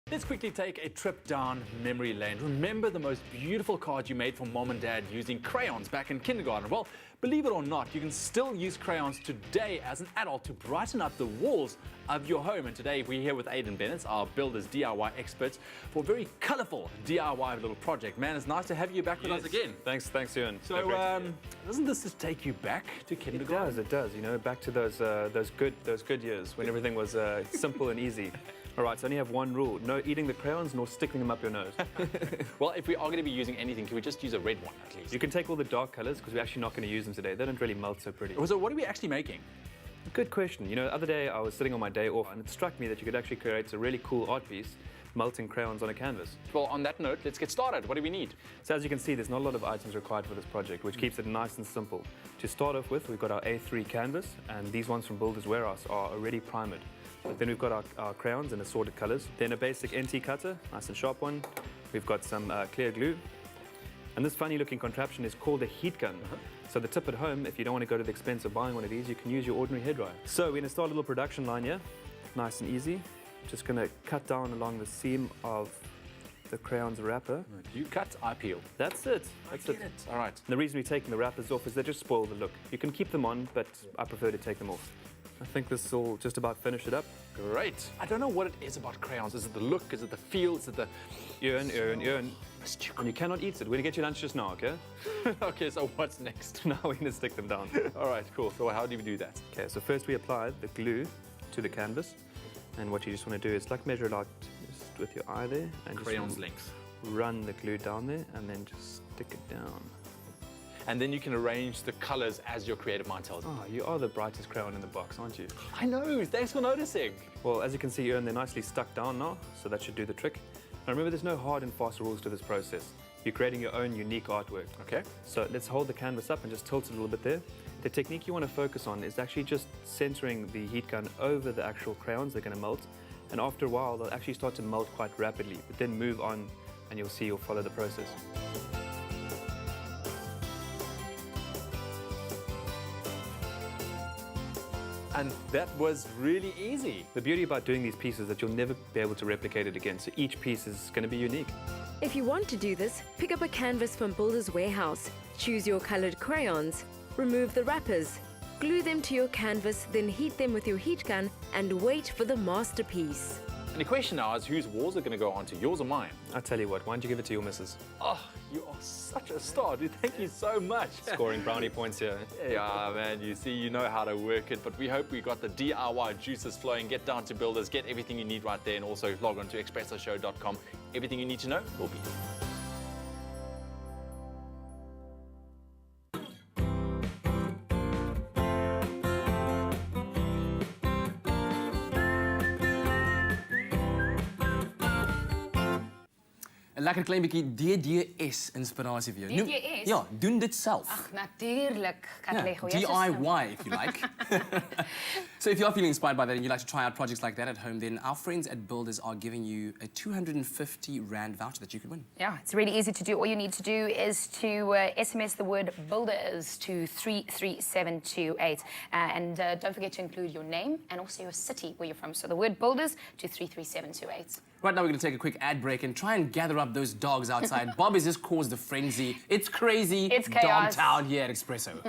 Let's quickly take a trip down memory lane. Remember the most beautiful card you made for mom and dad using crayons back in kindergarten? Well, believe it or not, you can still use crayons today as an adult to brighten up the walls of your home. And today we're here with Aidan Bennetts, our builders DIY experts, for a very colorful DIY little project. Man, it's nice to have you back with us again. Thanks, Ewan. So, doesn't this just take you back to kindergarten? It does. You know, back to those good years when everything was simple and easy. All right, so only have one rule: no eating the crayons nor sticking them up your nose. Well, if we are going to be using anything, can we just use a red one at least? You can take all the dark colors because we're actually not going to use them today. They don't really melt so pretty. So what are we actually making? Good question. You know, the other day I was sitting on my day off and it struck me that you could actually create a really cool art piece melting crayons on a canvas. Well, on that note, let's get started. What do we need? So as you can see, there's not a lot of items required for this project, which keeps it nice and simple. To start off with, we've got our A3 canvas, and these ones from Builders Warehouse are already primered. But then we've got our crayons in assorted colors. Then a basic NT cutter, nice and sharp one. We've got some clear glue. And this funny looking contraption is called a heat gun. So the tip at home, if you don't want to go to the expense of buying one of these, you can use your ordinary hairdryer. So we're going to start a little production line here, nice and easy. Just going to cut down along the seam of the crayon's wrapper. You cut, I peel. That's it. That's it. All right. And the reason we're taking the wrappers off is they just spoil the look. You can keep them on, but I prefer to take them off. I think this will just about finish it up. Great. I don't know what it is about crayons. Is it the look? Is it the feel? Is it the... Ewan. And you cannot eat it. We're going to get you lunch just now, okay? Okay, so what's next? Now we're going to stick them down. All right, cool. So how do we do that? Okay, so first we apply the glue to the canvas. And what you just want to do is like measure it out just with your eye there. And Crayon's just length. Run the glue down there and then just stick it down. And then you can arrange the colors as your creative mind tells you. Oh, you are the brightest crayon in the box, aren't you? I know, thanks for noticing. Well, as you can see, Ewan, they're nicely stuck down now, so that should do the trick. Now remember, there's no hard and fast rules to this process. You're creating your own unique artwork. Okay. So let's hold the canvas up and just tilt it a little bit there. The technique you want to focus on is actually just centering the heat gun over the actual crayons. They're going to melt. And after a while, they'll actually start to melt quite rapidly, but then move on and you'll see you'll follow the process. And that was really easy. The beauty about doing these pieces is that you'll never be able to replicate it again, so each piece is going to be unique. If you want to do this, pick up a canvas from Builders Warehouse, choose your colored crayons, remove the wrappers, glue them to your canvas, then heat them with your heat gun and wait for the masterpiece. And the question now is whose walls are going to go onto, yours or mine? I tell you what, why don't you give it to your missus? Oh, you are such a star, dude. Thank you so much. Scoring brownie points here. Yeah, man, you see, you know how to work it, but we hope we got the DIY juices flowing. Get down to Builders, get everything you need right there, and also log on to expressoshow.com. Everything you need to know will be there. Een lekker klein beetje DDS-inspiratie vir jou. DDS? Ja, doen dit self. Ach, natuurlijk. Yeah, DIY, if you like. So if you are feeling inspired by that and you'd like to try out projects like that at home, then our friends at Builders are giving you a 250 Rand voucher that you could win. Yeah, it's really easy to do. All you need to do is to SMS the word Builders to 33728. Don't forget to include your name and also your city where you're from. So the word Builders to 33728. Right now we're going to take a quick ad break and try and gather up those dogs outside. Bob has just caused a frenzy. It's crazy. It's chaos. Dog town here at Expresso.